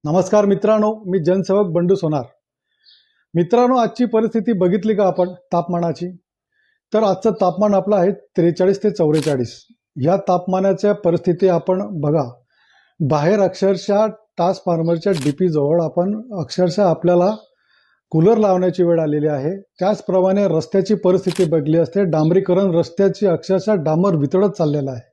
नमस्कार मित्रांनो, मी जनसेवक बंडू सोनार. मित्रांनो, आजची परिस्थिती बघितली का आपण तापमानाची? तर आजचं तापमान आपलं आहे 43 ते 44. या तापमानाच्या परिस्थिती आपण बघा, बाहेर अक्षरशः ट्रान्सफॉर्मरच्या डीपी जवळ आपण अक्षरशः आपल्याला कूलर लावण्याची वेळ आलेली आहे. त्याचप्रमाणे रस्त्याची परिस्थिती बघली असते, डांबरीकरण रस्त्याची अक्षरशः डांबर वितळत चाललेला आहे.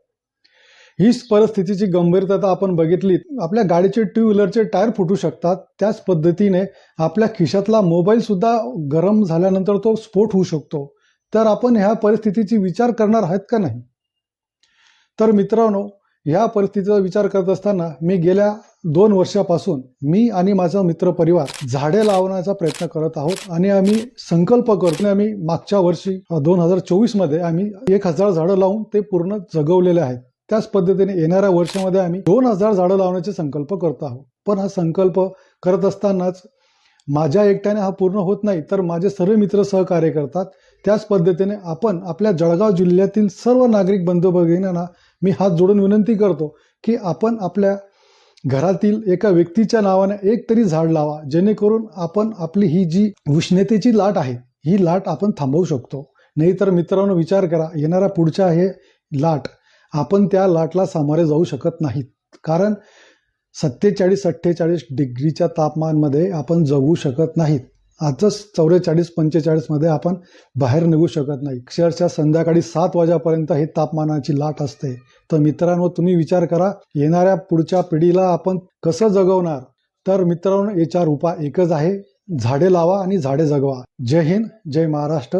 हीच परिस्थितीची गंभीरता आपण बघितली. आपल्या गाडीचे टू व्हीलरचे टायर फुटू शकतात. त्याच पद्धतीने आपल्या खिशातला मोबाईल सुद्धा गरम झाल्यानंतर तो स्फोट होऊ शकतो. तर आपण ह्या परिस्थितीची विचार करणार आहात का नाही? तर मित्रांनो, ह्या परिस्थितीचा विचार करत असताना मी गेल्या 2 वर्षापासून मी आणि माझा मित्र परिवार झाडे लावण्याचा प्रयत्न करत आहोत आणि आम्ही संकल्प करतो. आम्ही मागच्या वर्षी 2024 मध्ये आम्ही 1000 झाडं लावून ते पूर्ण जगवलेले आहेत. त्याच पद्धतीने येणाऱ्या वर्षामध्ये आम्ही 2000 झाडं लावण्याचे संकल्प करत आहोत. पण हा संकल्प करत असतानाच माझ्या एकट्याने हा पूर्ण होत नाही, तर माझे सर्व मित्र सहकार्य करतात. त्याच पद्धतीने आपण आपल्या जळगाव जिल्ह्यातील सर्व नागरिक बंधू भगिनींना मी हात जोडून विनंती करतो की आपण आपल्या घरातील एका व्यक्तीच्या नावाने एक तरी झाड लावा, जेणेकरून आपण आपली ही जी उष्णतेची लाट आहे ही लाट आपण थांबवू शकतो. नाहीतर मित्रांनो, विचार करा, येणाऱ्या पुढच्या हे लाट आपण त्या लाटला सामोरे जाऊ शकत नाहीत. कारण 47-48 डिग्रीच्या तापमानमध्ये आपण जगू शकत नाहीत. आजच 44-45 मध्ये आपण बाहेर निघू शकत नाही. अक्षरशः संध्याकाळी 7 वाजेपर्यंत हे तापमानाची लाट असते. तर मित्रांनो, तुम्ही विचार करा, येणाऱ्या पुढच्या पिढीला आपण कसं जगवणार? तर मित्रांनो, याच्यावर उपाय एकच आहे, झाडे लावा आणि झाडे जगवा. जय हिंद, जय महाराष्ट्र.